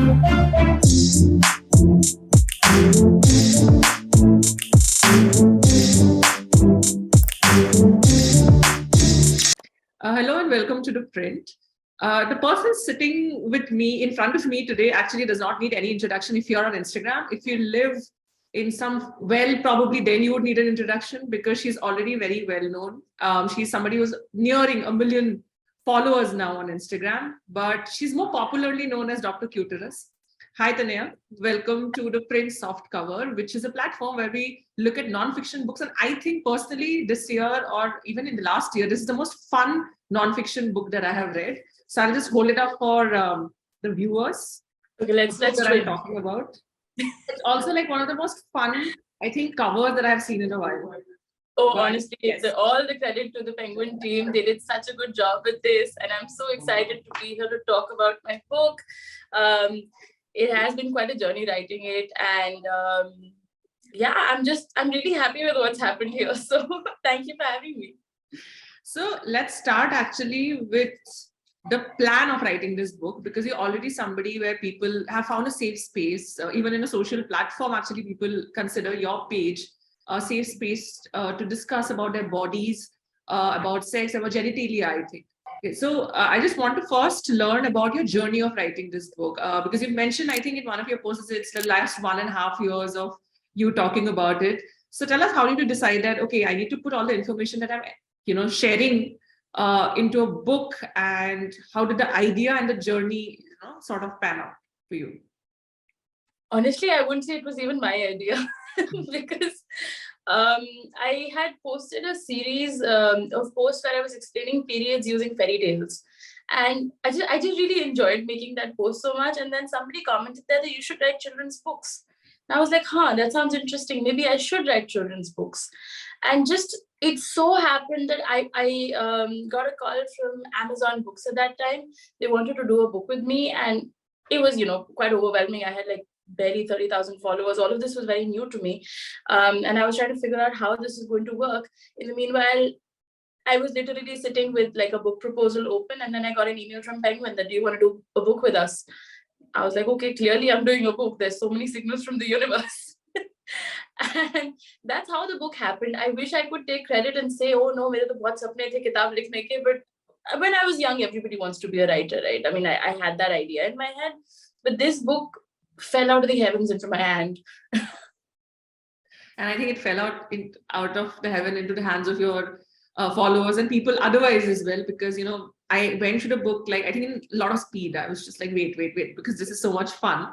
Hello and welcome to ThePrint. The person sitting with me in front of me today actually does not need any introduction. If you're on Instagram, if you live in probably then you would need an introduction because she's already very well known. She's somebody who's nearing 1 million followers now on Instagram, but she's more popularly known as Dr. Cuterus. Hi, Tanaya. Welcome to ThePrint Soft Cover, which is a platform where we look at non-fiction books. And I think personally this year or even in the last year, this is the most fun non-fiction book that I have read. So I'll just hold it up for the viewers. Okay, let's what I'm talking about. It's also like one of the most fun, I think, covers that I've seen in a while. Oh, honestly, yes. All the credit to the Penguin team. They did such a good job with this, and I'm so excited to be here to talk about my book. It has been quite a journey writing it, and yeah, I'm really happy with what's happened here. So thank you for having me. So let's start actually with the plan of writing this book, because you're already somebody where people have found a safe space, even in a social platform. Actually, people consider your page a safe space to discuss about their bodies, about sex, about genitalia, I think. Okay, so I just want to first learn about your journey of writing this book, because you mentioned, I think in one of your posts, it's the last 1.5 years of you talking about it. So tell us, how did you decide that, okay, I need to put all the information that I'm sharing into a book, and how did the idea and the journey sort of pan out for you? Honestly, I wouldn't say it was even my idea because I had posted a series of posts where I was explaining periods using fairy tales. And I just really enjoyed making that post so much. And then somebody commented that you should write children's books. And I was like, that sounds interesting. Maybe I should write children's books. And just, it so happened that I got a call from Amazon Books at that time. They wanted to do a book with me, and it was, quite overwhelming. I had like barely 30,000 followers. All of this was very new to me. And I was trying to figure out how this is going to work. In the meanwhile, I was literally sitting with like a book proposal open, and then I got an email from Penguin that, do you want to do a book with us? I was like, okay, clearly I'm doing a book. There's so many signals from the universe. And that's how the book happened. I wish I could take credit and say, oh no, mere to bahut sapne the kitab likhne ke, but when I was young, everybody wants to be a writer, right? I mean, I had that idea in my head, but this book fell out of the heavens into my hand. And I think it fell out of the heaven into the hands of your followers and people otherwise as well, because I went through the book like, I think in a lot of speed. I was just like, wait, because this is so much fun.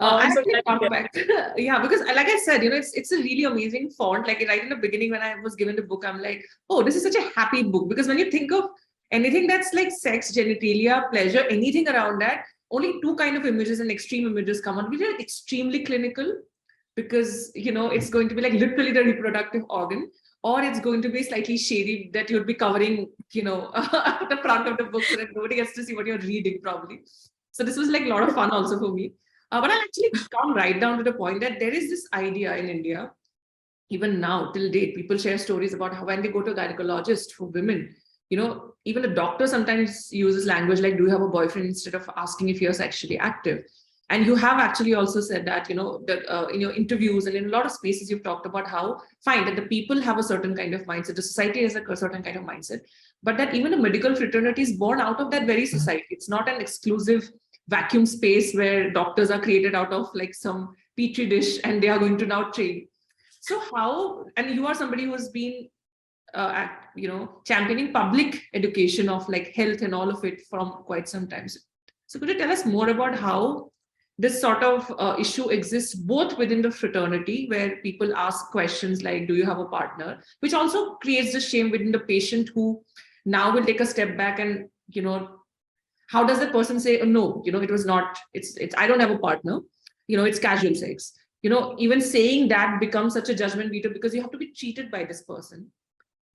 I actually got back. Yeah, because like I said, it's a really amazing font. Like right in the beginning when I was given the book, I'm like, oh, this is such a happy book. Because when you think of anything that's like sex, genitalia, pleasure, anything around that, only two kind of images and extreme images come on, which are extremely clinical, because it's going to be like literally the reproductive organ, or it's going to be slightly shady that you'll be covering at the front of the book so that nobody gets to see what you're reading probably. So this was like a lot of fun also for me. But I'll actually come right down to the point that there is this idea in India, even now till date, people share stories about how when they go to a gynecologist for women, even the doctor sometimes uses language like, do you have a boyfriend, instead of asking if you're sexually active. And you have actually also said that, that in your interviews and in a lot of spaces, you've talked about how fine that the people have a certain kind of mindset, the society has a certain kind of mindset, but that even a medical fraternity is born out of that very society. It's not an exclusive vacuum space where doctors are created out of like some petri dish and they are going to now train. So how, and you are somebody who has been championing public education of like health and all of it from quite some time. So could you tell us more about how this sort of issue exists both within the fraternity, where people ask questions like, do you have a partner, which also creates the shame within the patient who now will take a step back and, how does that person say, oh, no, it was not, it's, I don't have a partner, it's casual sex. Even saying that becomes such a judgment meter, because you have to be treated by this person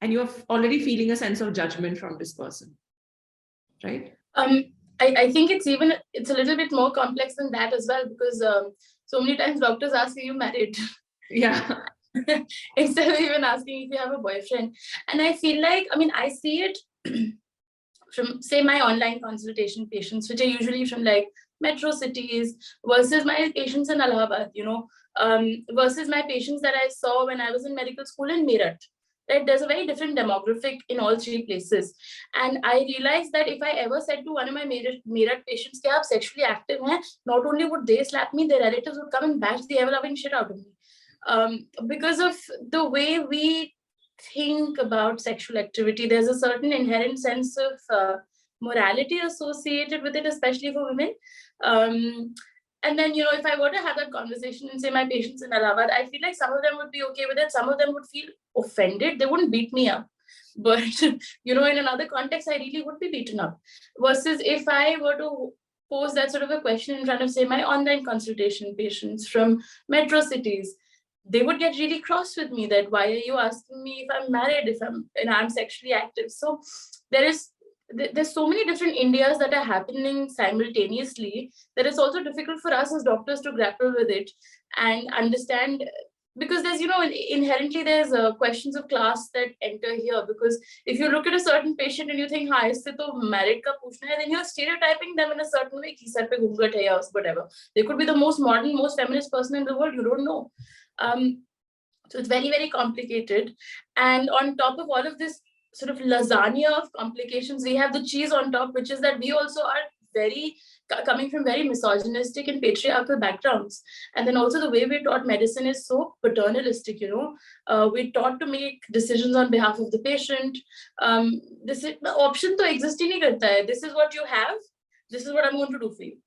and you're already feeling a sense of judgment from this person, right? I think it's a little bit more complex than that as well, because so many times doctors ask, are you married? Yeah. Instead of even asking if you have a boyfriend. And I feel like, I see it from, say, my online consultation patients, which are usually from like metro cities versus my patients in Allahabad, versus my patients that I saw when I was in medical school in Meerut. Right? There's a very different demographic in all three places. And I realized that if I ever said to one of my Meerut patients, "Kya aap sexually active hain?" not only would they slap me, their relatives would come and bash the ever-loving shit out of me. Because of the way we think about sexual activity, there's a certain inherent sense of morality associated with it, especially for women. And then, if I were to have that conversation and say my patients in Allahabad, I feel like some of them would be okay with it. Some of them would feel offended. They wouldn't beat me up. But, in another context, I really would be beaten up. Versus if I were to pose that sort of a question in front of, say, my online consultation patients from metro cities, they would get really cross with me that, why are you asking me if I'm married, if I'm sexually active? So there's so many different Indias that are happening simultaneously that it's also difficult for us as doctors to grapple with it and understand, because there's, inherently there's questions of class that enter here. Because if you look at a certain patient and you think, "Ha, isse to married ka puchna hai," then you're stereotyping them in a certain way, ki sar pe ghungat hai ya whatever. They could be the most modern, most feminist person in the world. You don't know. So it's very, very complicated. And on top of all of this sort of lasagna of complications, we have the cheese on top, which is that we also are coming from very misogynistic and patriarchal backgrounds. And then also the way we're taught medicine is so paternalistic, we're taught to make decisions on behalf of the patient. This option to exist hi nahi karta hai. This is what you have. This is what I'm going to do for you.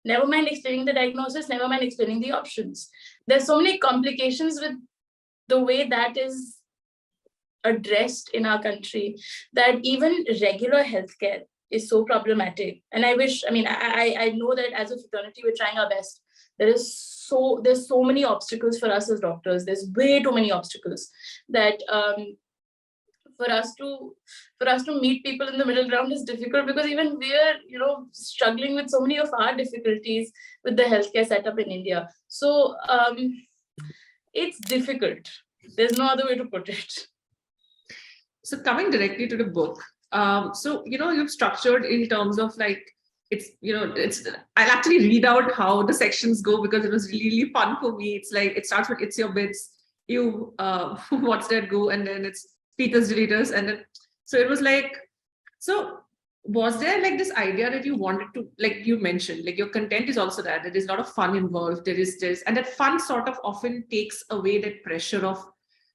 Never mind explaining the diagnosis, never mind explaining the options. There's so many complications with the way that is addressed in our country that even regular healthcare is so problematic. And I know that as a fraternity, we're trying our best. There's so many obstacles for us as doctors. There's way too many obstacles that for us to meet people in the middle ground is difficult, because even we're struggling with so many of our difficulties with the healthcare setup in India. So it's difficult. There's no other way to put it. So coming directly to the book, so you've structured in terms of like I'll actually read out how the sections go, because it was really fun for me. It's like it starts with "It's your bits," you what's that go, and then it's speakers, deleters, and then so it was like, so was there like this idea that you wanted to, like you mentioned, like your content is also that there is a lot of fun involved, there is this, and that fun sort of often takes away that pressure of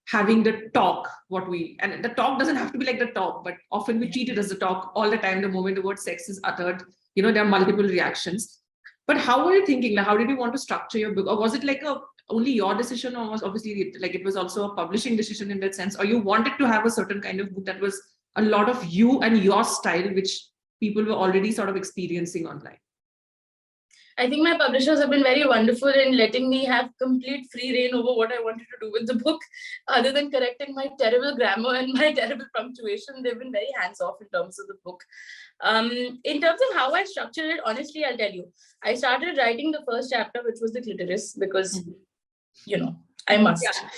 having the talk, and the talk doesn't have to be like the talk, but often we treat it as the talk all the time. The moment the word sex is uttered, there are multiple reactions. But how were you thinking? Like, how did you want to structure your book? Or was it like only your decision, or was obviously like it was also a publishing decision in that sense, or you wanted to have a certain kind of book that was a lot of you and your style, which people were already sort of experiencing online? I think my publishers have been very wonderful in letting me have complete free reign over what I wanted to do with the book. Other than correcting my terrible grammar and my terrible punctuation, they've been very hands-off in terms of the book. In terms of how I structured it, honestly, I'll tell you. I started writing the first chapter, which was the clitoris, because, I must. Yeah.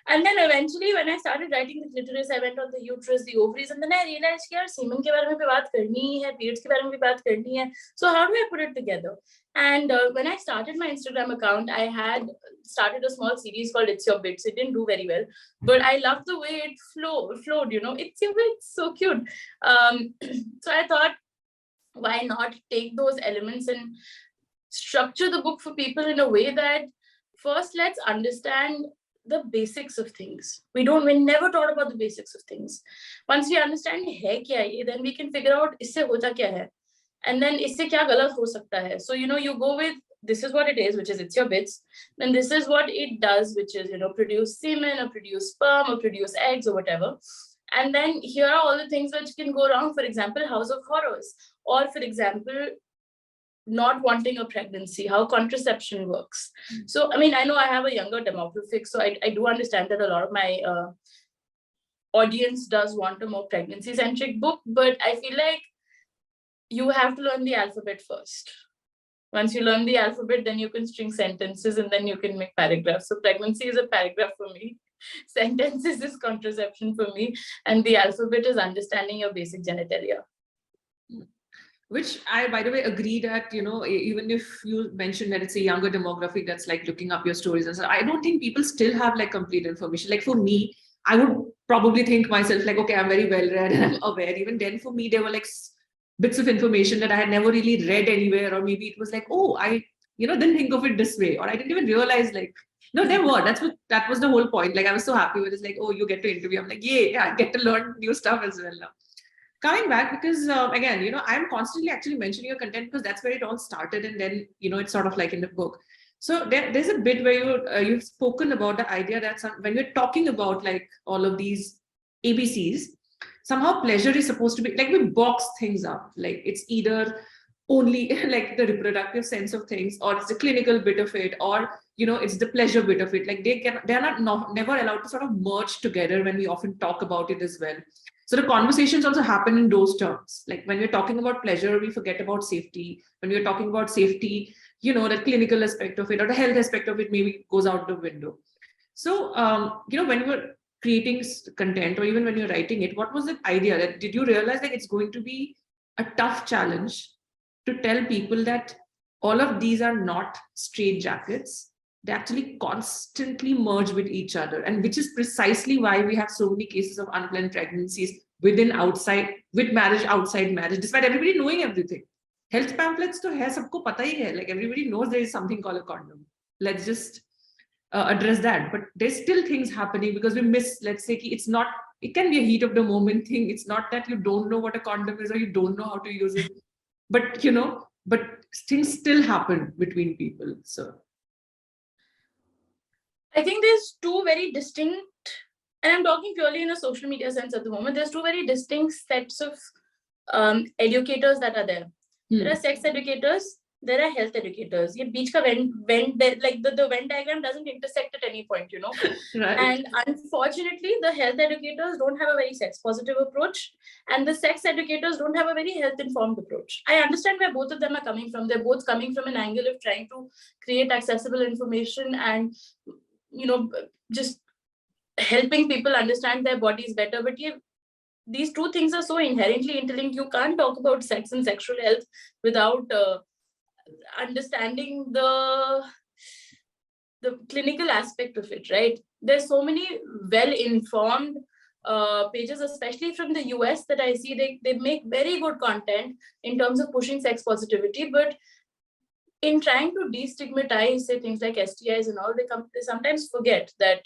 And then eventually, when I started writing the clitoris, I went on the uterus, the ovaries, and then I realized that semen ke bare mein bhi baat karni hai, periods ke bare mein bhi baat karni hai. So how do I put it together? And when I started my Instagram account, I had started a small series called "It's Your Bits." It didn't do very well, but I loved the way it flowed. It's your bits, so cute. So I thought, why not take those elements and structure the book for people in a way that first let's understand the basics of things. We never thought about the basics of things. Once we understand hai kya ye, then we can figure out isse hota kya hai, and then isse kya galat ho sakta hai. So you go with, this is what it is, which is it's your bits. Then this is what it does, which is produce semen or produce sperm or produce eggs or whatever. And then here are all the things which can go wrong. For example, House of Horrors, or for example, not wanting a pregnancy, how contraception works. So, I know I have a younger demographic, so I do understand that a lot of my audience does want a more pregnancy-centric book, but I feel like you have to learn the alphabet first. Once you learn the alphabet, then you can string sentences and then you can make paragraphs. So pregnancy is a paragraph for me. Sentences is contraception for me. And the alphabet is understanding your basic genitalia. Which I, by the way, agree that, even if you mentioned that it's a younger demographic that's like looking up your stories and so, I don't think people still have like complete information. Like for me, I would probably think myself like, okay, I'm very well read and I'm aware. Even then, for me, there were like bits of information that I had never really read anywhere, or maybe it was like, oh, I, didn't think of it this way, or I didn't even realize like, no, there were. That was the whole point. Like I was so happy with it. It's like, oh, you get to interview. I'm like, yeah, I get to learn new stuff as well now. Coming back, because again, I'm constantly actually mentioning your content because that's where it all started, and then it's sort of like in the book. So there's a bit where you've spoken about the idea that when we're talking about like all of these ABCs, somehow pleasure is supposed to be like, we box things up, like it's either only like the reproductive sense of things, or it's the clinical bit of it, or it's the pleasure bit of it. Like they're not never allowed to sort of merge together when we often talk about it as well. So the conversations also happen in those terms. Like when we're talking about pleasure, we forget about safety. When we're talking about safety, the clinical aspect of it or the health aspect of it maybe goes out the window. So, when you were creating content, or even when you're writing it, what was the idea? That did you realize that it's going to be a tough challenge to tell people that all of these are not straight jackets? They actually constantly merge with each other, and which is precisely why we have so many cases of unplanned pregnancies within, outside, with marriage, outside marriage, despite everybody knowing everything. Health pamphlets to hai, sabko pata hi hai. Like everybody knows there is something called a condom. Let's just address that. But there's still things happening because we miss, let's say, it's not, it can be a heat of the moment thing. It's not that you don't know what a condom is or you don't know how to use it, but but things still happen between people. So I think there's two very distinct, and I'm talking purely in a social media sense at the moment, there's two very distinct sets of educators that are there. There are sex educators, there are health educators. Ye beech ka like the Venn diagram doesn't intersect at any point, right. And unfortunately, the health educators don't have a very sex positive approach, and the sex educators don't have a very health informed approach. I understand where both of them are coming from. They're both coming from an angle of trying to create accessible information and, just helping people understand their bodies better. But yeah, these two things are so inherently interlinked. You can't talk about sex and sexual health without understanding the clinical aspect of it, right? There's so many well-informed pages, especially from the US, that I see they make very good content in terms of pushing sex positivity, but in trying to destigmatize, say, things like STIs and all, they sometimes forget that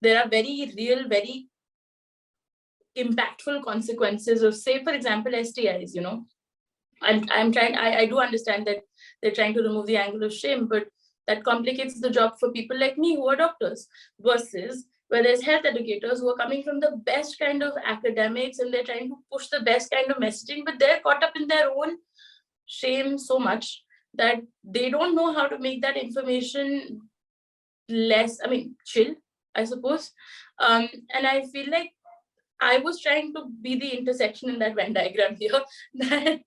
there are very real, very impactful consequences of, say, for example, STIs. I do understand that they're trying to remove the angle of shame, but that complicates the job for people like me who are doctors, versus where there's health educators who are coming from the best kind of academics and they're trying to push the best kind of messaging, but they're caught up in their own shame so much that they don't know how to make that information chill, I suppose. And I feel like I was trying to be the intersection in that Venn diagram here, that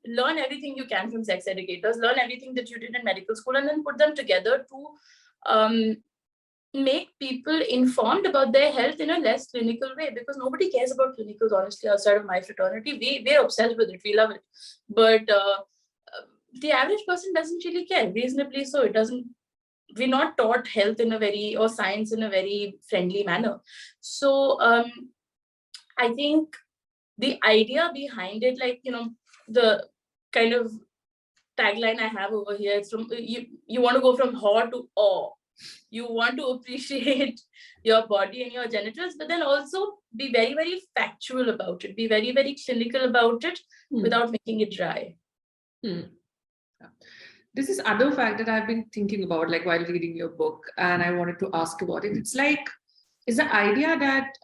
learn everything you can from sex educators, learn everything that you did in medical school, and then put them together to make people informed about their health in a less clinical way, because nobody cares about clinicals, honestly, outside of my fraternity. We're obsessed with it. We love it. But the average person doesn't really care, reasonably so. We're not taught health or science in a very friendly manner. So I think the idea behind it, like, the kind of tagline I have over here, it's from you want to go from awe to awe. You want to appreciate your body and your genitals, but then also be very, very factual about it, be very, very clinical about it without making it dry. This is other fact that I've been thinking about, like while reading your book, and I wanted to ask about it. It's like, is the idea that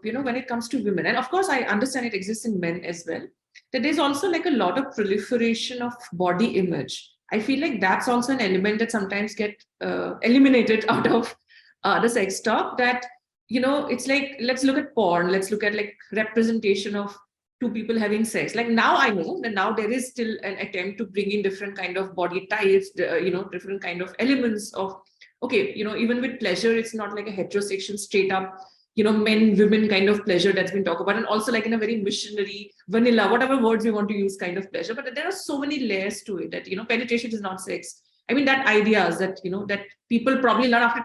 when it comes to women, and of course I understand it exists in men as well, that there's also like a lot of proliferation of body image. I feel like that's also an element that sometimes get eliminated out of the sex talk. That it's like, let's look at porn, let's look at like representation of two people having sex. Like now I know that now there is still an attempt to bring in different kind of body types, different kind of elements of, okay, even with pleasure, it's not like a heterosexual straight up men, women kind of pleasure that's been talked about, and also like in a very missionary, vanilla, whatever words we want to use, kind of pleasure. But there are so many layers to it that, penetration is not sex. I mean, that ideas that, that people probably learn after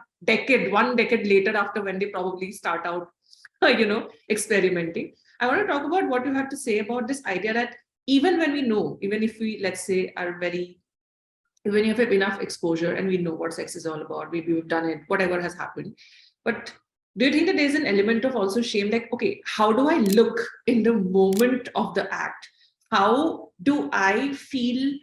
one decade later, after when they probably start out, experimenting. I want to talk about what you have to say about this idea that even when we know, even if we, let's say, are very, when you have enough exposure and we know what sex is all about, maybe we've done it, whatever has happened. But do you think that there's an element of also shame? Like, okay, how do I look in the moment of the act? How do I feel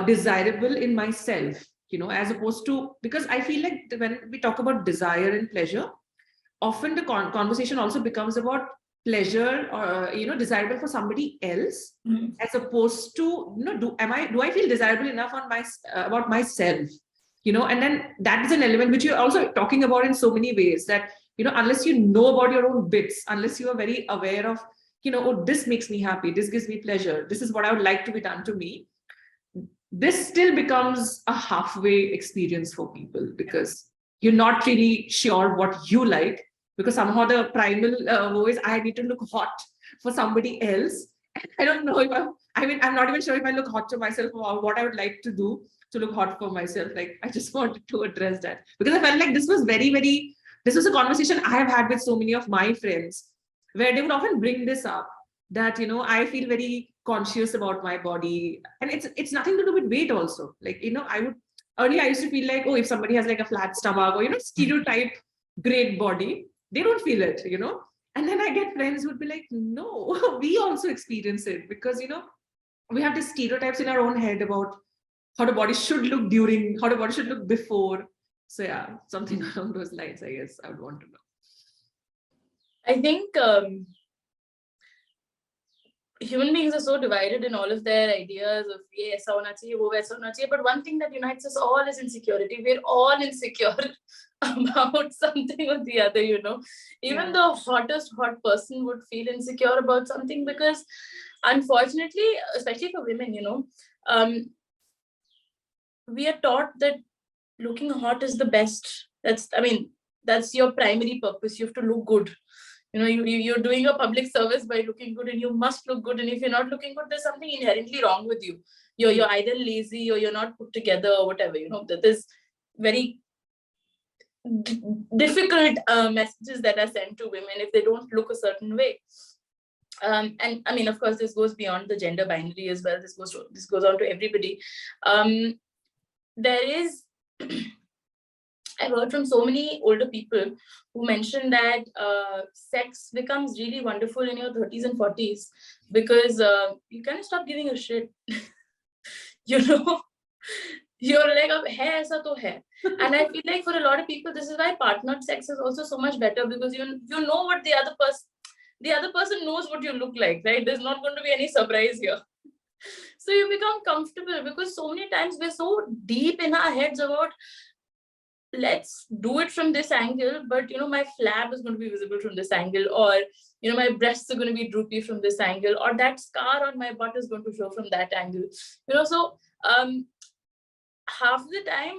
desirable in myself? As opposed to, because I feel like when we talk about desire and pleasure, often the conversation also becomes about pleasure or desirable for somebody else, as opposed to do I feel desirable enough on my about myself, and then that is an element which you're also talking about in so many ways, that unless you know about your own bits, unless you are very aware of oh, this makes me happy, this gives me pleasure, this is what I would like to be done to me, this still becomes a halfway experience for people, because you're not really sure what you like, because somehow the primal voice, I need to look hot for somebody else. I don't know if I'm not even sure if I look hot to myself, or what I would like to do to look hot for myself. Like, I just wanted to address that, because I felt like this was this was a conversation I have had with so many of my friends, where they would often bring this up, that I feel very conscious about my body, and it's nothing to do with weight also. Like, I used to feel like, oh, if somebody has like a flat stomach, or stereotype great body, they don't feel it, and then I get friends who would be like, no, we also experience it, because we have these stereotypes in our own head about how the body should look during, how the body should look before. So yeah, something along those lines, I guess I would want to know. I think human beings are so divided in all of their ideas of ye aisa hona chahiye, wo waisa hona chahiye. But one thing that unites us all is insecurity. We're all insecure about something or the other, Even the hottest hot person would feel insecure about something, because unfortunately, especially for women, we are taught that looking hot is the best. That's your primary purpose. You have to look good. You're doing a public service by looking good, and you must look good. And if you're not looking good, there's something inherently wrong with you. You're either lazy, or you're not put together, or whatever. That there's very difficult messages that are sent to women if they don't look a certain way. And I mean, of course, this goes beyond the gender binary as well. This goes on to everybody. There is, I've heard from so many older people who mention that sex becomes really wonderful in your 30s and 40s, because you kind of stop giving a shit. You're like, hai aisa to hai. And I feel like for a lot of people, this is why partnered sex is also so much better, because you know what the other person knows what you look like, right? There's not going to be any surprise here. So you become comfortable, because so many times we're so deep in our heads about, let's do it from this angle, but my flab is going to be visible from this angle, or my breasts are going to be droopy from this angle, or that scar on my butt is going to show from that angle. So half the time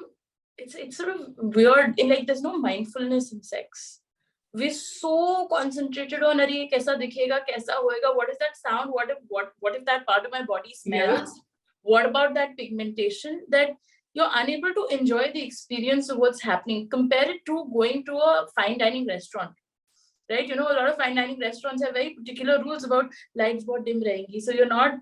it's sort of weird, like there's no mindfulness in sex. We're so concentrated on kaisa dikhega, kaisa hoega, what is that sound, what if that part of my body smells, what about that pigmentation, that you're unable to enjoy the experience of what's happening. Compare it to going to a fine dining restaurant, right? A lot of fine dining restaurants have very particular rules about lights bahut dim rahengi, so you're not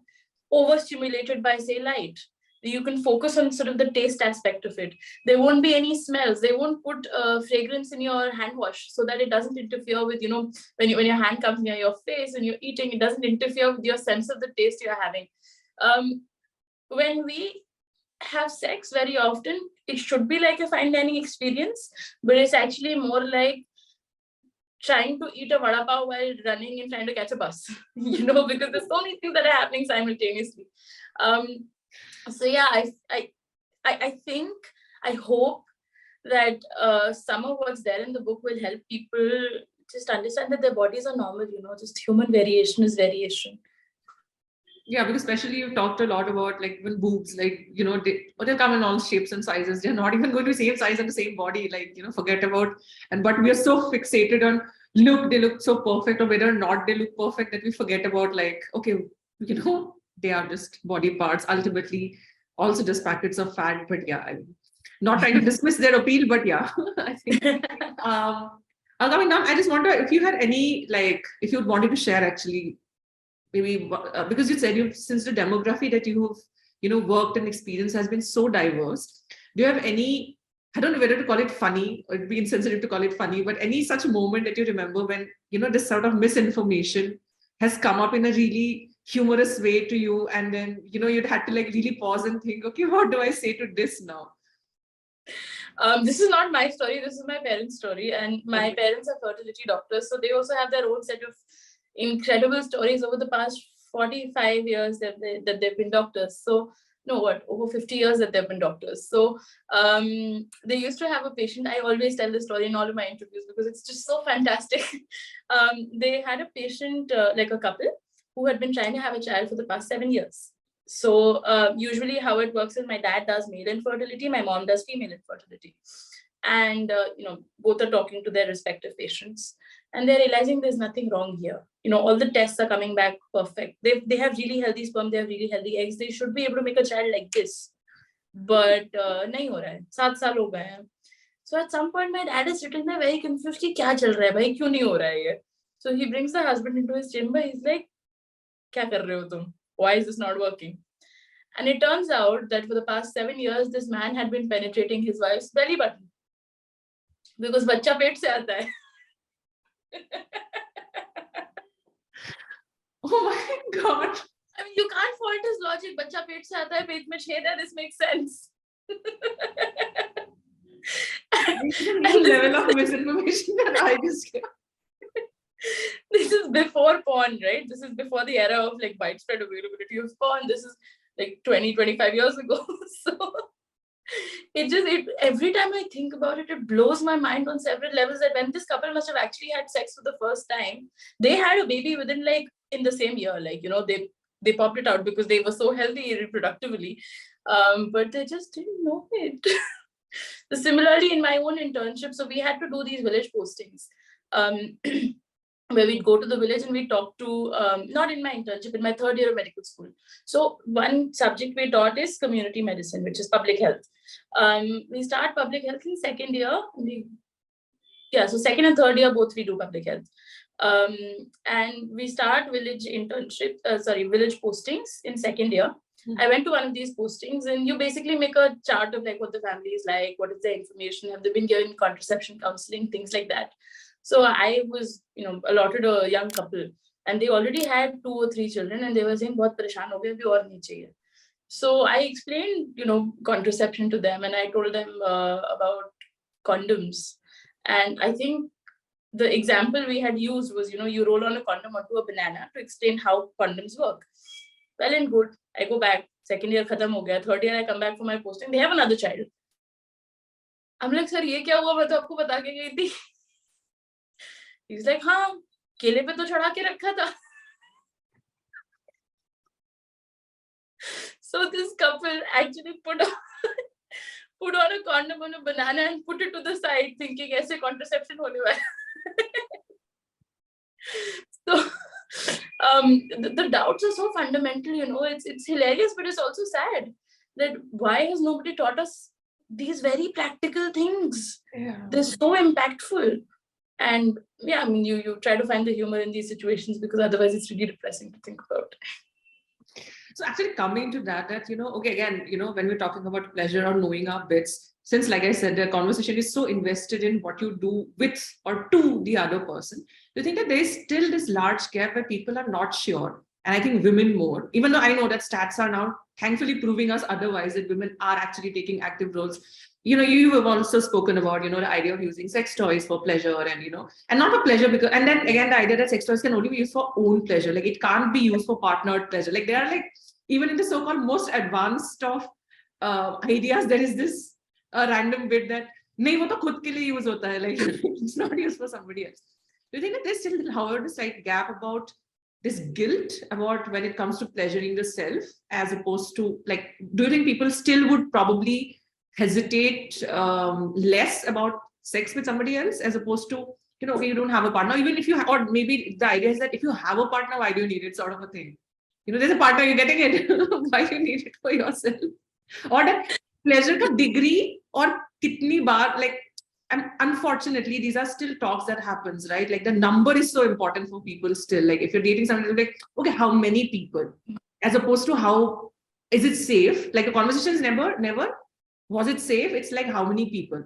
overstimulated by, say, light. You can focus on sort of the taste aspect of it. There won't be any smells. They won't put fragrance in your hand wash so that it doesn't interfere with, when your hand comes near your face and you're eating, it doesn't interfere with your sense of the taste you're having. When we have sex, very often it should be like a fine dining experience, but it's actually more like trying to eat a vada pav while running and trying to catch a bus, because there's so many things that are happening simultaneously. So yeah, I think, I hope that some of what's there in the book will help people just understand that their bodies are normal, just human variation is variation. Yeah, because especially you've talked a lot about like when boobs, like, they'll come in all shapes and sizes. They're not even going to be same size and the same body, like, forget about. And but we are so fixated on look, they look so perfect, or whether or not they look perfect, that we forget about like, okay, they are just body parts, ultimately also just packets of fat. But yeah, I'm not trying to dismiss their appeal, but yeah, I think coming down, I just wonder if you had any, like, if you wanted to share actually, maybe because you said you, since the demography that you have worked and experienced has been so diverse, do you have any, I don't know whether to call it funny or it'd be insensitive to call it funny, but any such moment that you remember when this sort of misinformation has come up in a really humorous way to you, and then you'd had to like really pause and think, okay, what do I say to this now? This is not my story. This is my parents' story, and my parents are fertility doctors, so they also have their own set of incredible stories over the past 45 years that they've been doctors. So no, what, over 50 years that they've been doctors. So they used to have a patient. I always tell this story in all of my interviews because it's just so fantastic. They had a patient, like a couple, who had been trying to have a child for the past 7 years. So usually how it works is my dad does male infertility, my mom does female infertility. And, both are talking to their respective patients and they're realizing there's nothing wrong here. All the tests are coming back perfect. They have really healthy sperm, they have really healthy eggs. They should be able to make a child like this. But nahi ho raha hai. 7 saal ho gaye hain. So at some point, my dad is sitting there very confused कि क्या चल रहा है भाई, क्यों नहीं हो रहा है ये? So he brings the husband into his chamber. He's like, क्या कर रहे हो तुम? Why is this not working? And it turns out that for the past 7 years, this man had been penetrating his wife's belly button. Because बच्चा पेट से आता है. Oh my God. I mean, you can't fault his logic. बच्चा पेट से आता है, पेट में छेद है. This makes sense. This is a new level of misinformation that I just get. This is before porn, right? This is before the era of like widespread availability of porn. This is like 20-25 years ago. So every time I think about it, it blows my mind on several levels that when this couple must have actually had sex for the first time, they had a baby within like in the same year. Like, they popped it out because they were so healthy reproductively. But they just didn't know it. So similarly, in my own internship, so we had to do these village postings. Where we'd go to the village and we'd talk to, not in my internship, in my third year of medical school. So one subject we taught is community medicine, which is public health. We start public health in second year. So second and third year, both we do public health. And we start village village postings in second year. I went to one of these postings and you basically make a chart of like what the family is like, what is their information, have they been given contraception counseling, things like that. So I was, allotted a young couple and they already had 2 or 3 children and they were saying, "Bahut pareshan ho gaye, abhi aur nahi chahiye." So I explained, contraception to them and I told them about condoms. And I think the example we had used was, you roll on a condom onto a banana to explain how condoms work. Well and good. I go back, second year khatam ho gaya, third year I come back for my posting. They have another child. I'm like, "Sir, ye kya hua? Main to aapko bata ke gayi thi." He's like, हाँ, केले पे तो चढ़ा के रखा था. So this couple actually put on a condom on a banana and put it to the side, thinking ऐसे contraception होने वाला. So the doubts are so fundamental, it's hilarious, but it's also sad that why has nobody taught us these very practical things? Yeah. They're so impactful. And yeah, I mean, you try to find the humor in these situations because otherwise it's really depressing to think about. So actually coming to that, okay, again, when we're talking about pleasure or knowing our bits, since like I said, the conversation is so invested in what you do with or to the other person, do you think that there is still this large gap where people are not sure? And I think women more, even though I know that stats are now thankfully proving us otherwise, that women are actually taking active roles. You have also spoken about, the idea of using sex toys for pleasure and, and not for pleasure because, and then again, the idea that sex toys can only be used for own pleasure. Like it can't be used for partnered pleasure. Like they are like, even in the so-called most advanced of ideas, there is this random bit that, nahi, wo to khud ke liye use hota hai. Like it's not used for somebody else. Do you think that there's still, however, this like gap about this guilt about when it comes to pleasuring the self, as opposed to, like, do you think people still would probably hesitate less about sex with somebody else, as opposed to, okay, you don't have a partner, even if you or maybe the idea is that if you have a partner, why do you need it, sort of a thing. There's a partner, you're getting it. Why do you need it for yourself? Or that pleasure ka degree or kitni baar, like, and unfortunately these are still talks that happens, right? Like the number is so important for people still. Like if you're dating somebody, like, okay, how many people, as opposed to how is it safe. Like the conversation is never was it safe, it's like how many people.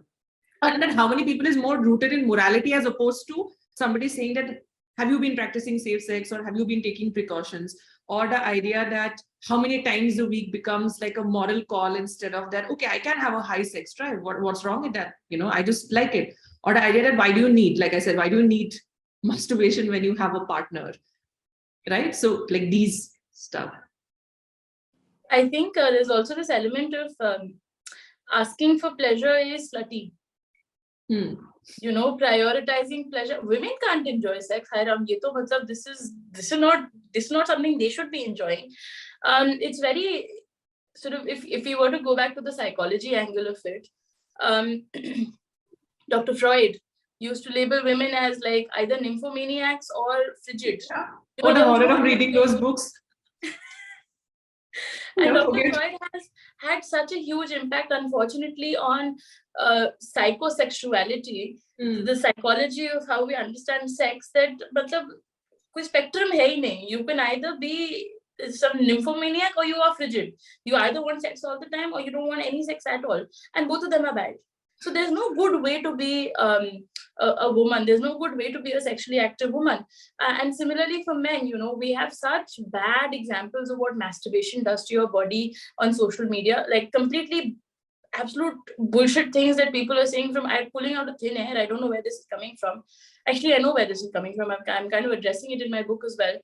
And then how many people is more rooted in morality, as opposed to somebody saying that have you been practicing safe sex, or have you been taking precautions, or the idea that how many times a week becomes like a moral call, instead of that, okay, I can have a high sex drive, what's wrong with that, I just like it. Or the idea that why do you need, like I said, why do you need masturbation when you have a partner, right? So like these stuff. I think there's also this element of asking for pleasure is slutty. Prioritizing pleasure. Women can't enjoy sex. This is not something they should be enjoying. It's very sort of, if you were to go back to the psychology angle of it, Dr. Freud used to label women as like either nymphomaniacs or frigid. The horror of reading those books. And Dr. Freud has had such a huge impact, unfortunately, on psychosexuality, the psychology of how we understand sex, that koi spectrum hai hi nahi. You can either be some nymphomaniac or you are frigid. You either want sex all the time or you don't want any sex at all. And both of them are bad. So there's no good way to be a woman. There's no good way to be a sexually active woman. And similarly for men, we have such bad examples of what masturbation does to your body on social media, like completely absolute bullshit things that people are saying from pulling out of thin air. I don't know where this is coming from. Actually, I know where this is coming from. I'm kind of addressing it in my book as well.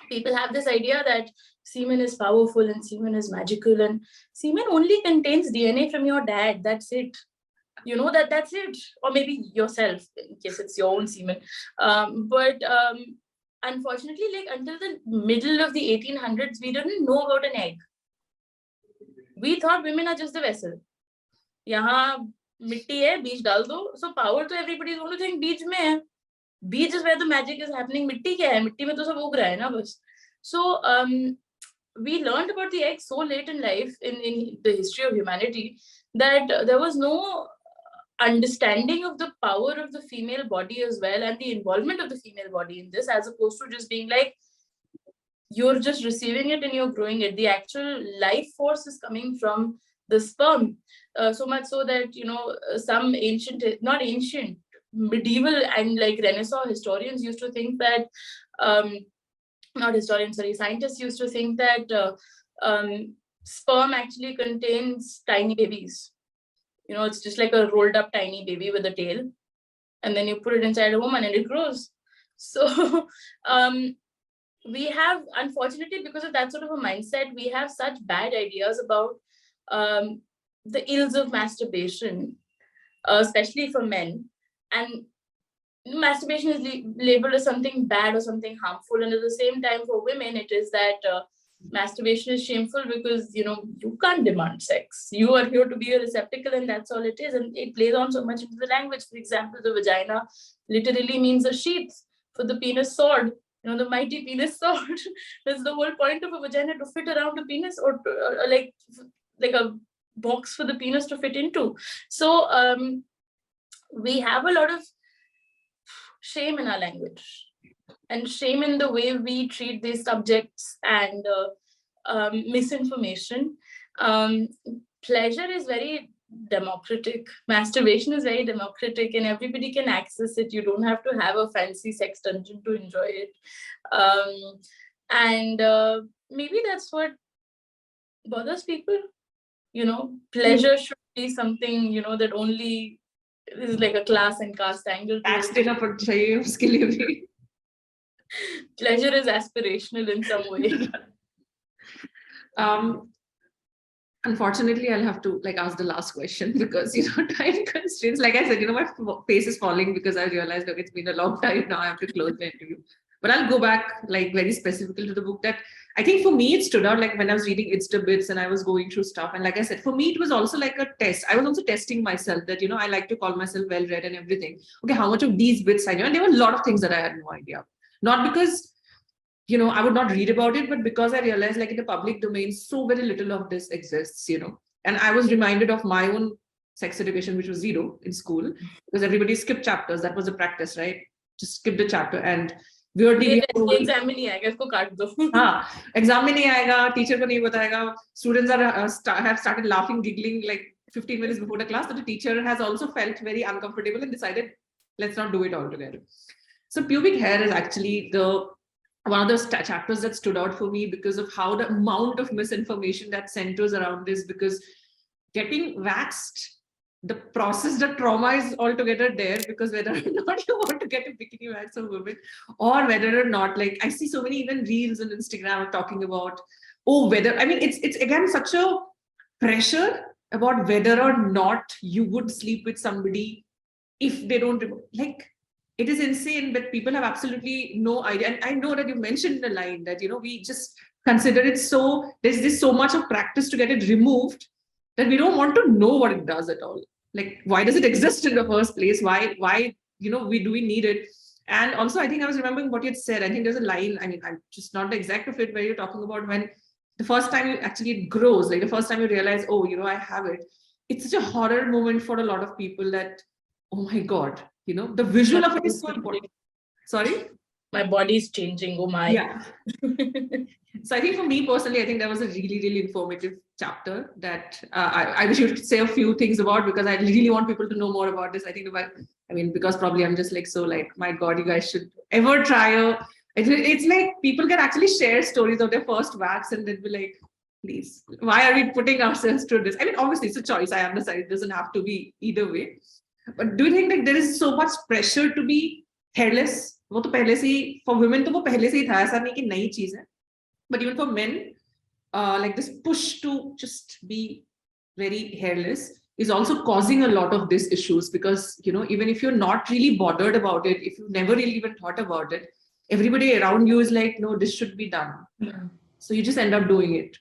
People have this idea that semen is powerful and semen is magical, and semen only contains DNA from your dad. That's it. That's it. Or maybe yourself, in case it's your own semen. But unfortunately, like until the middle of the 1800s, we didn't know about an egg. We thought women are just the vessel. Yahan mitti hai, beej dal do. So power to everybody is going to think beej mein hai. Beach is where the magic is happening. Mitti kya hai? Mitti mein to sab ug raha hai na bas. So we learned about the egg so late in life, in the history of humanity, that there was no understanding of the power of the female body as well, and the involvement of the female body in this, as opposed to just being like, you're just receiving it and you're growing it. The actual life force is coming from the sperm. So much so that, some not ancient, medieval and like Renaissance historians used to think that, scientists used to think that sperm actually contains tiny babies. It's just like a rolled up tiny baby with a tail, and then you put it inside a woman and it grows. So we have, unfortunately, because of that sort of a mindset, we have such bad ideas about the ills of masturbation, especially for men. And masturbation is labeled as something bad or something harmful. And at the same time, for women, it is that masturbation is shameful because, you can't demand sex. You are here to be a receptacle and that's all it is. And it plays on so much into the language. For example, the vagina literally means a sheath. For the penis, sword. The mighty penis sword. That's the whole point of a vagina, to fit around a penis, or like a box for the penis to fit into. So we have a lot of shame in our language, and shame in the way we treat these subjects, and misinformation. Pleasure is very democratic. Masturbation is very democratic, and everybody can access it. You don't have to have a fancy sex dungeon to enjoy it. And maybe that's what bothers people. Pleasure should be something, that only is like a class and caste angle. Pleasure is aspirational in some way. Unfortunately, I'll have to ask the last question because time constraints. Like I said, my face is falling because I realized, look, it's been a long time now. I have to close the interview. But I'll go back like very specifically to the book that I think for me it stood out like when I was reading It's the Bits and I was going through stuff. And like I said, for me it was also like a test. I was also testing myself that, I like to call myself well-read and everything. Okay, how much of these bits I know? And there were a lot of things that I had no idea. Not because, I would not read about it, but because I realized like in the public domain, so very little of this exists. And I was reminded of my own sex education, which was zero in school, because everybody skipped chapters. That was a practice, right? Just skip the chapter. And weirdly, exam में नहीं आएगा, इसको काट दो. हाँ, exam में नहीं आएगा, टीचर को नहीं बताएगा. Students have started laughing, giggling like 15 minutes before the class. So the teacher has also felt very uncomfortable and decided, let's not do it altogether. So pubic hair is actually one of the chapters that stood out for me because of how the amount of misinformation that centers around this. Because getting waxed, the process, the trauma is altogether there, because whether or not you want to get a bikini wax of women, or whether or not, like I see so many even reels on Instagram talking about, whether, I mean, it's again such a pressure about whether or not you would sleep with somebody if they don't like. It is insane, but people have absolutely no idea. And I know that you mentioned in the line that, we just consider it so, there's this so much of practice to get it removed that we don't want to know what it does at all. Like, why does it exist in the first place? Why, we need it? And also, I think I was remembering what you had said. I think there's a line, I mean, I'm just not the exact of it, where you're talking about when the first time you actually it grows, like the first time you realize, I have it. It's such a horror moment for a lot of people that, oh my God, the visual of it is so important. Sorry? My body's changing. Oh my. Yeah. So I think for me personally, I think that was a really, really informative chapter that I wish you could say a few things about, because I really want people to know more about this. I think because probably I'm just like, so like, my God, you guys should ever try it's like people can actually share stories of their first wax and then be like, please, why are we putting ourselves through this? I mean, obviously it's a choice. I understand it doesn't have to be either way. But do you think that there is so much pressure to be hairless? वो तो पहले से ही, for women तो वो पहले से ही था, ऐसा नहीं कि नई चीज है. But even for men, like this push to just be very hairless is also causing a lot of these issues, because, even if you're not really bothered about it, if you've never really even thought about it, everybody around you is like, no, this should be done. Yeah. So you just end up doing it.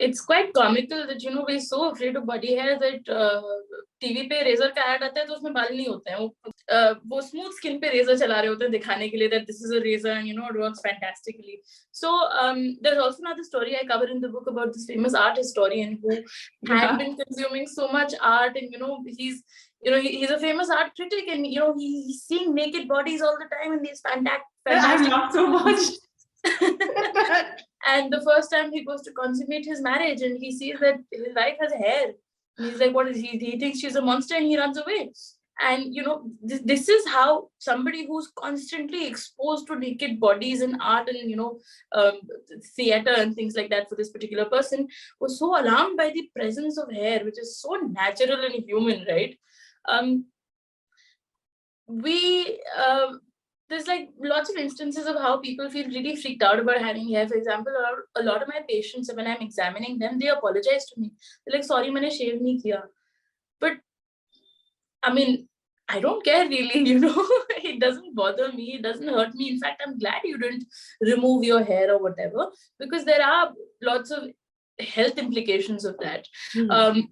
It's quite comical that, we're so afraid of body hair that TV पे razor का add आता है तो उसमें बाल नहीं होते हैं. वो स्मूथ स्किन पे रेजर चला रहे होते हैं दिखाने के लिए that this is a razor and it works fantastically. So there's also another story I cover in the book about this famous art historian who had been consuming so much art, and he's a famous art critic, and he's seeing naked bodies all the time in these fantastic I love so much. And the first time he goes to consummate his marriage and he sees that his wife has hair, and he's like, what is he thinks she's a monster, and he runs away. And this is how somebody who's constantly exposed to naked bodies in art and theater and things like that, for this particular person, was so alarmed by the presence of hair, which is so natural and human, right? There's like lots of instances of how people feel really freaked out about having hair. For example, a lot of my patients, when I'm examining them, they apologize to me. They're like, sorry, मैंने shave नहीं किया. But I mean, I don't care really, it doesn't bother me, it doesn't hurt me. In fact, I'm glad you didn't remove your hair or whatever, because there are lots of health implications of that.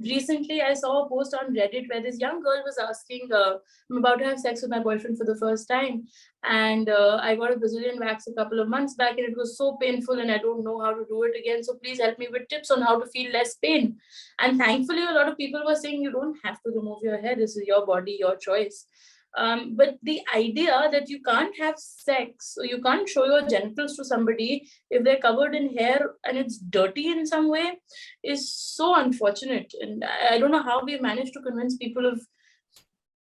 Recently, I saw a post on Reddit where this young girl was asking, I'm about to have sex with my boyfriend for the first time, and I got a Brazilian wax a couple of months back, and it was so painful, and I don't know how to do it again, so please help me with tips on how to feel less pain. And thankfully, a lot of people were saying, you don't have to remove your hair, this is your body, your choice. But the idea that you can't have sex, or you can't show your genitals to somebody if they're covered in hair and it's dirty in some way, is so unfortunate. And I don't know how we managed to convince people of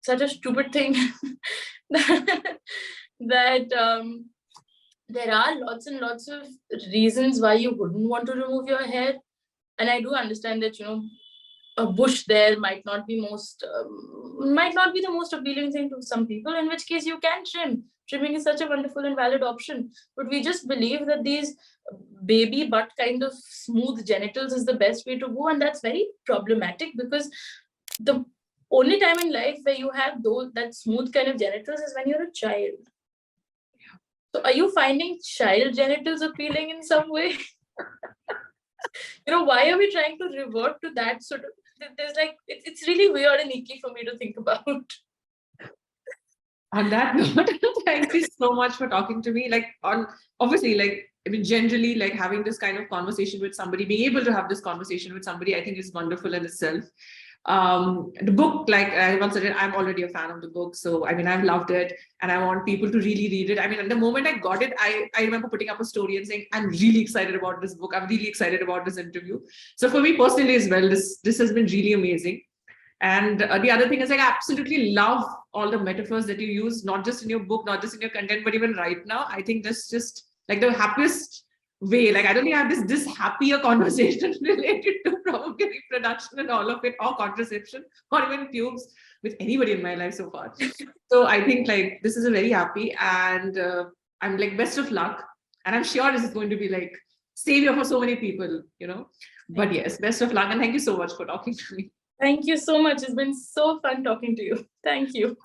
such a stupid thing that there are lots and lots of reasons why you wouldn't want to remove your hair. And I do understand that, a bush there might not be the most appealing thing to some people, in which case you can trim. Trimming is such a wonderful and valid option. But we just believe that these baby butt kind of smooth genitals is the best way to go. And that's very problematic, because the only time in life where you have that smooth kind of genitals is when you're a child. So are you finding child genitals appealing in some way? Why are we trying to revert to that sort of, there's like, it's really weird and icky for me to think about. On that note, thank you so much for talking to me. Obviously, generally, having this kind of conversation with somebody, being able to have this conversation with somebody, I think is wonderful in itself. The book, like I once said, I'm already a fan of the book. So, I've loved it and I want people to really read it. At the moment I got it, I remember putting up a story and saying, I'm really excited about this book. I'm really excited about this interview. So for me personally as well, this has been really amazing. And the other thing is, I absolutely love all the metaphors that you use, not just in your book, not just in your content, but even right now. I think that's just like the happiest way. I don't think I have this happier conversation related to probably reproduction and all of it, or contraception, or even pubes with anybody in my life so far. So I think this is a very happy, and I'm best of luck. And I'm sure this is going to be savior for so many people, But yes, best of luck, and thank you so much for talking to me. Thank you so much. It's been so fun talking to you. Thank you.